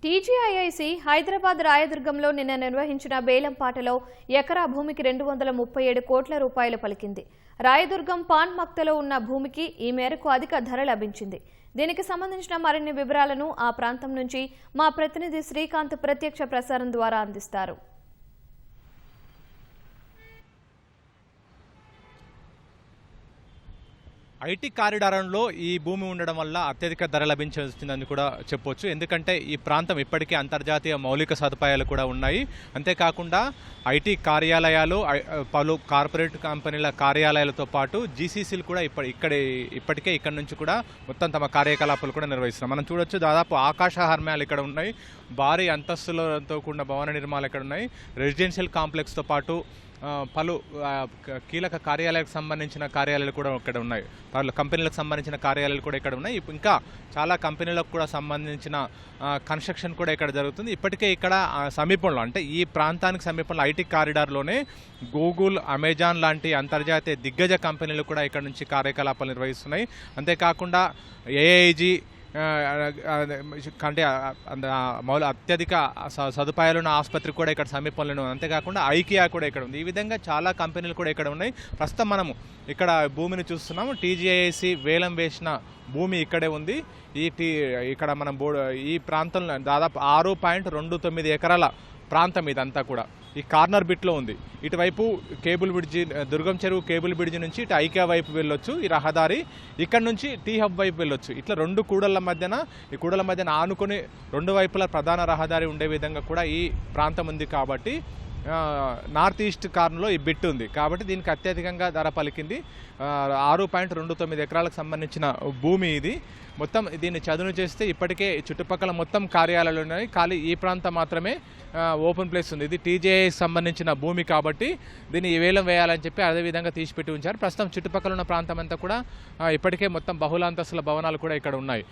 TGIIC Hyderabad రాయదుర్గంలో నిన్న నిర్వహించిన బేలంపాటలో ఎకరా భూమికి 237 కోట్ల రూపాయలు పలికింది. రాయదుర్గం పాన్ మక్తలో ఉన్న భూమికి ఈ మేరకు అధిక ధర లభించింది. దీనికి సంబంధించిన మరిన్ని వివరాలను ఆ ప్రాంతం నుంచి మా ప్రతినిధి శ్రీకాంత్ ప్రత్యక్ష ప్రసారం ద్వారా అందిస్తారు. ఐటీ కారిడారంలో ఈ భూమి ఉండడం వల్ల అత్యధిక ధర లభించిందని కూడా చెప్పొచ్చు. ఎందుకంటే ఈ ప్రాంతం ఇప్పటికే అంతర్జాతీయ మౌలిక సదుపాయాలు కూడా ఉన్నాయి. అంతేకాకుండా ఐటీ కార్యాలయాలు, పలు కార్పొరేట్ కంపెనీల కార్యాలయాలతో పాటు జీసీసీలు కూడా ఇప్పటికే ఇక్కడ నుంచి కూడా మొత్తం తమ కార్యకలాపాలు కూడా నిర్వహిస్తున్నారు. మనం చూడొచ్చు, దాదాపు ఆకాశహర్మ్యాలు ఇక్కడ ఉన్నాయి, భారీ అంతస్తులతో కూడిన భవన నిర్మాణాలు ఇక్కడ ఉన్నాయి. రెసిడెన్షియల్ కాంప్లెక్స్తో పాటు పలు కీలక కార్యాలయాలకు సంబంధించిన కార్యాలయాలు కూడా ఇక్కడ ఉన్నాయి. పలు కంపెనీలకు సంబంధించిన కార్యాలయాలు కూడా ఇక్కడ ఉన్నాయి. ఇంకా చాలా కంపెనీలకు కూడా సంబంధించిన కన్స్ట్రక్షన్ కూడా ఇక్కడ జరుగుతుంది. ఇప్పటికే ఇక్కడ సమీపంలో, అంటే ఈ ప్రాంతానికి సమీపంలో ఐటీ కారిడార్లోనే గూగుల్, అమెజాన్ లాంటి అంతర్జాతీయ దిగ్గజ కంపెనీలు కూడా ఇక్కడ నుంచి కార్యకలాపాలు నిర్వహిస్తున్నాయి. అంతేకాకుండా ఏఐజీ అంటే అత్యధిక సదుపాయాలున్న ఆసుపత్రి కూడా ఇక్కడ సమీపంలోనే ఉంది. అంతేకాకుండా ఐకియా కూడా ఇక్కడ ఉంది. ఈ విధంగా చాలా కంపెనీలు కూడా ఇక్కడ ఉన్నాయి. ప్రస్తుతం మనము ఇక్కడ భూమిని చూస్తున్నాము. టీజీఐఐసి వేలం వేసిన భూమి ఇక్కడే ఉంది. ఇక్కడ మనం ఈ ప్రాంతంలో దాదాపు 6.29 ఎకరాల ప్రాంతం ఇదంతా కూడా ఈ కార్నర్ బిట్లో ఉంది. ఇటువైపు కేబుల్ బ్రిడ్జి, దుర్గం చెరువు కేబుల్ బ్రిడ్జి నుంచి ఇటు ఐకియా వైపు వెళ్ళొచ్చు ఈ రహదారి, ఇక్కడ నుంచి టీ హబ్ వైపు వెళ్ళొచ్చు. ఇట్లా ఈ కూడళ్ల మధ్యన ఆనుకొని రెండు వైపుల ప్రధాన రహదారి ఉండే విధంగా కూడా ఈ ప్రాంతం ఉంది. కాబట్టి నార్త్ ఈస్ట్ కార్నర్లో ఈ బిట్ ఉంది. కాబట్టి దీనికి అత్యధికంగా ధర పలికింది. 6.29 ఎకరాలకు సంబంధించిన భూమి ఇది. మొత్తం దీన్ని చదును చేస్తే ఇప్పటికే చుట్టుపక్కల మొత్తం కార్యాలయాలు ఉన్నాయి. ఖాళీ ఈ ప్రాంతం మాత్రమే ఓపెన్ ప్లేస్ ఉంది. ఇది టీజేఐకి సంబంధించిన భూమి కాబట్టి దీన్ని వేలం వేయాలని చెప్పి అదేవిధంగా తీసిపెట్టి ఉంచారు. ప్రస్తుతం చుట్టుపక్కల ఉన్న ప్రాంతం అంతా కూడా ఇప్పటికే మొత్తం బహుళ అంతస్తుల భవనాలు కూడా ఇక్కడ ఉన్నాయి.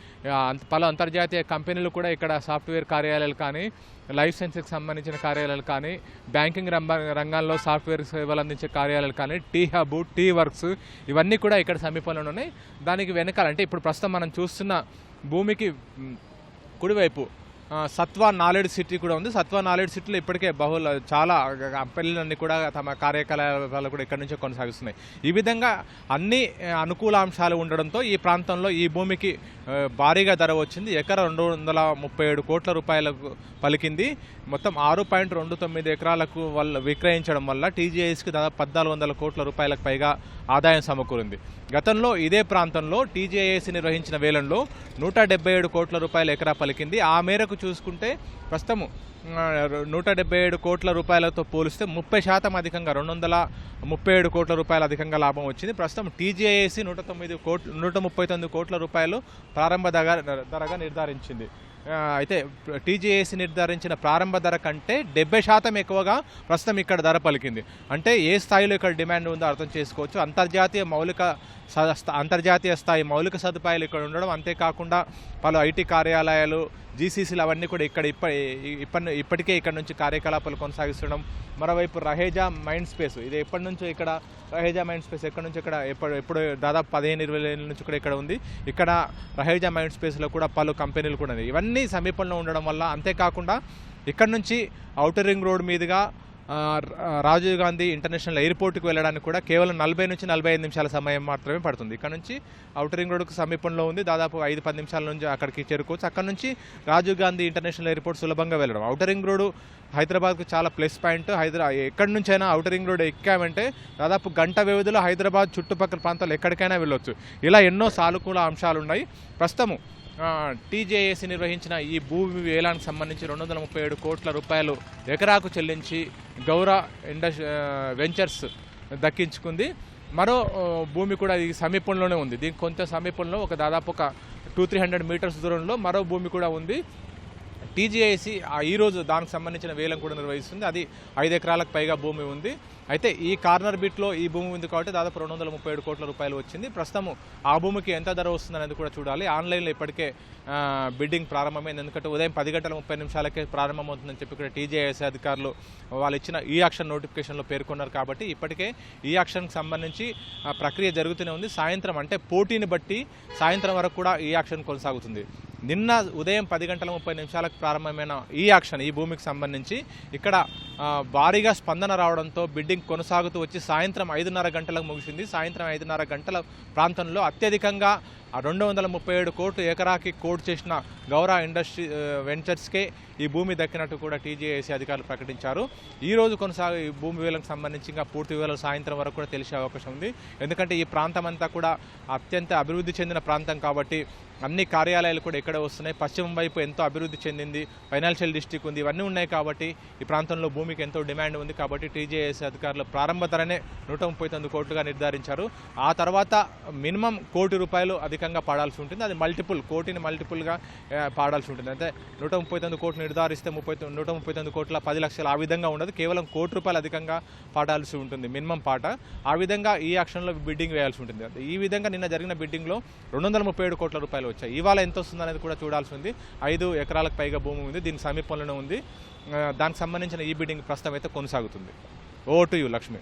పలు అంతర్జాతీయ కంపెనీలు కూడా ఇక్కడ సాఫ్ట్వేర్ కార్యాలయాలు కానీ, లైఫ్ సైన్సెస్కి సంబంధించిన కార్యాలయాలు కానీ, బ్యాంకింగ్ రంగంలో సాఫ్ట్వేర్ సేవలు అందించే కార్యాలయాలు కానీ, టీ హబ్, టీ వర్క్స్ ఇవన్నీ కూడా ఇక్కడ సమీపంలో ఉన్నాయి. దానికి వెనకాల, అంటే ఇప్పుడు ప్రస్తుతం మనం చూస్తున్న భూమికి కుడివైపు సత్వా నాలెడ్జ్ సిటీ కూడా ఉంది. సత్వా నాలెడ్జ్ సిటీలో ఇప్పటికే చాలా కంపెనీలన్నీ కూడా తమ కార్యకలాపాలు కూడా ఇక్కడ నుంచే కొనసాగిస్తున్నాయి. ఈ విధంగా అన్ని అనుకూల అంశాలు ఉండడంతో ఈ ప్రాంతంలో ఈ భూమికి భారీగా ధర వచ్చింది. ఎకరా 237 కోట్ల రూపాయలకు పలికింది. మొత్తం 6.29 ఎకరాలకు విక్రయించడం వల్ల టీజీఐఎస్కి దాదాపు 1400 కోట్ల రూపాయలకు పైగా ఆదాయం సమకూరింది. గతంలో ఇదే ప్రాంతంలో టీజీఐఎస్ నిర్వహించిన వేలంలో 177 కోట్ల రూపాయల ఎకరా పలికింది. ఆ మేరకు చూసుకుంటే ప్రస్తుతము 177 కోట్ల రూపాయలతో పోలిస్తే 30% అధికంగా 237 కోట్ల రూపాయలు అధికంగా లాభం వచ్చింది. ప్రస్తుతం టీజీఐఎస్ 139 కోట్ల రూపాయలు ప్రారంభ ధరగా నిర్ధారించింది. అయితే టీజీఐఎస్ నిర్ధారించిన ప్రారంభ ధర కంటే 70% ఎక్కువగా ప్రస్తుతం ఇక్కడ ధర పలికింది. అంటే ఏ స్థాయిలో ఇక్కడ డిమాండ్ ఉందో అర్థం చేసుకోవచ్చు. అంతర్జాతీయ స్థాయి మౌలిక సదుపాయాలు ఇక్కడ ఉండడం, అంతేకాకుండా పలు ఐటీ కార్యాలయాలు, జీసీసీలు అవన్నీ కూడా ఇప్పటికే ఇక్కడ నుంచి కార్యకలాపాలు కొనసాగిస్తుండడం. మరోవైపు రహేజా మైండ్ స్పేస్, ఇది ఎప్పటి నుంచో ఇక్కడ రహేజా మైండ్ స్పేస్ ఎక్కడి నుంచి ఎప్పుడు దాదాపు 15-20 ఏళ్ళ నుంచి కూడా ఇక్కడ ఉంది. ఇక్కడ రహేజా మైండ్ స్పేస్లో కూడా పలు కంపెనీలు కూడా ఉన్నాయి. ఇవన్నీ సమీపంలో ఉండడం వల్ల, అంతేకాకుండా ఇక్కడ నుంచి ఔటర్ రింగ్ రోడ్ మీదుగా రాజీవ్ గాంధీ ఇంటర్నేషనల్ ఎయిర్పోర్ట్కి వెళ్ళడానికి కూడా కేవలం 40 నుంచి 45 నిమిషాల సమయం మాత్రమే పడుతుంది. ఇక్కడ నుంచి ఔటర్ రింగ్ రోడ్కు సమీపంలో ఉంది. దాదాపు 5-10 నిమిషాల నుంచి అక్కడికి చేరుకోవచ్చు. అక్కడ నుంచి రాజీవ్ గాంధీ ఇంటర్నేషనల్ ఎయిర్పోర్ట్ సులభంగా వెళ్ళడం. ఔటర్ రింగ్ రోడ్ హైదరాబాద్కు చాలా ప్లస్ పాయింట్. ఎక్కడి నుంచైనా ఔటర్ రింగ్ రోడ్ ఎక్కామంటే దాదాపు గంట వ్యవధిలో హైదరాబాద్ చుట్టుపక్కల ప్రాంతాలు ఎక్కడికైనా వెళ్ళొచ్చు. ఇలా ఎన్నో సానుకూల అంశాలు ఉన్నాయి. ప్రస్తుతము టీజేఐఎస్ నిర్వహించిన ఈ భూమి వేలానికి సంబంధించి 237 కోట్ల రూపాయలు ఎకరాకు చెల్లించి గౌరా వెంచర్స్ దక్కించుకుంది. మరో భూమి కూడా ఈ సమీపంలోనే ఉంది. దీనికి కొంత సమీపంలో దాదాపు 200-300 మీటర్స్ దూరంలో మరో భూమి కూడా ఉంది. టీజీఐసి ఈరోజు దానికి సంబంధించిన వేలం కూడా నిర్వహిస్తుంది. అది 5 ఎకరాలకు పైగా భూమి ఉంది. అయితే ఈ కార్నర్ బిట్లో ఈ భూమి ఉంది కాబట్టి దాదాపు 237 కోట్ల రూపాయలు వచ్చింది. ప్రస్తుతం ఆ భూమికి ఎంత ధర వస్తుందనేది కూడా చూడాలి. ఆన్లైన్లో ఇప్పటికే బిడ్డింగ్ ప్రారంభమైంది. ఎందుకంటే ఉదయం 10:30 ప్రారంభమవుతుందని చెప్పి ఇక్కడ టీజీఐఎస్ అధికారులు వాళ్ళు ఇచ్చిన ఈ ఆక్షన్ నోటిఫికేషన్లో పేర్కొన్నారు. కాబట్టి ఇప్పటికే ఈ ఆక్షన్కి సంబంధించి ప్రక్రియ జరుగుతూనే ఉంది. సాయంత్రం, అంటే పోటీని బట్టి సాయంత్రం వరకు కూడా ఈ ఆక్షన్ కొనసాగుతుంది. నిన్న ఉదయం 10:30 ప్రారంభమైన ఈ యాక్షన్ ఈ భూమికి సంబంధించి ఇక్కడ భారీగా స్పందన రావడంతో బిడ్డింగ్ కొనసాగుతూ వచ్చి సాయంత్రం 5:30 గంటలకు ముగిసింది. సాయంత్రం 5:30 గంటల ప్రాంతంలో అత్యధికంగా 237 కోట్లు ఎకరాకి కోట్ చేసిన గౌరా ఇండస్ట్రీ వెంచర్స్కే ఈ భూమి దక్కినట్టు కూడా టీజీఐసీ అధికారులు ప్రకటించారు. ఈ రోజు కొనసాగే ఈ భూమి వివరాలకు సంబంధించి ఇంకా పూర్తి వివరాలు సాయంత్రం వరకు కూడా తెలిసే అవకాశం ఉంది. ఎందుకంటే ఈ ప్రాంతం అంతా కూడా అత్యంత అభివృద్ధి చెందిన ప్రాంతం కాబట్టి అన్ని కార్యాలయాలు కూడా ఇక్కడ వస్తున్నాయి. పశ్చిమ వైపు ఎంతో అభివృద్ధి చెందింది, ఫైనాన్షియల్ డిస్ట్రిక్ట్ ఉంది, ఇవన్నీ ఉన్నాయి కాబట్టి ఈ ప్రాంతంలో భూమికి ఎంతో డిమాండ్ ఉంది. కాబట్టి టీజీఐసీ అధికారులు ప్రారంభ ధరనే 139 కోట్లుగా నిర్ధారించారు. ఆ తర్వాత మినిమం ₹1 కోటి అధికంగా పాడాల్సి ఉంటుంది. అది కోటిని మల్టిపుల్గా పాడాల్సి ఉంటుంది. అంటే 139 కోట్లు నిర్ధారిస్తే 139 కోట్ల 10 లక్షలు ఆ విధంగా ఉండదు. కేవలం ₹1 అధికంగా పాడాల్సి ఉంటుంది మినిమం పాట. ఆ విధంగా ఈ యాక్షన్లో బిడ్డింగ్ వేయాల్సి ఉంటుంది. ఈ విధంగా నిన్న జరిగిన బిడ్డింగ్లో ₹237 కోట్ల వచ్చాయి. ఇవాళ ఎంత వస్తుంది అనేది కూడా చూడాల్సి ఉంది. 5 ఎకరాలకు పైగా భూమి ఉంది, దీని సమీపంలోనే ఉంది. దానికి సంబంధించిన ఈ బిడ్డింగ్ ప్రస్తుతం అయితే కొనసాగుతుంది. ఓ టు యు లక్ష్మి.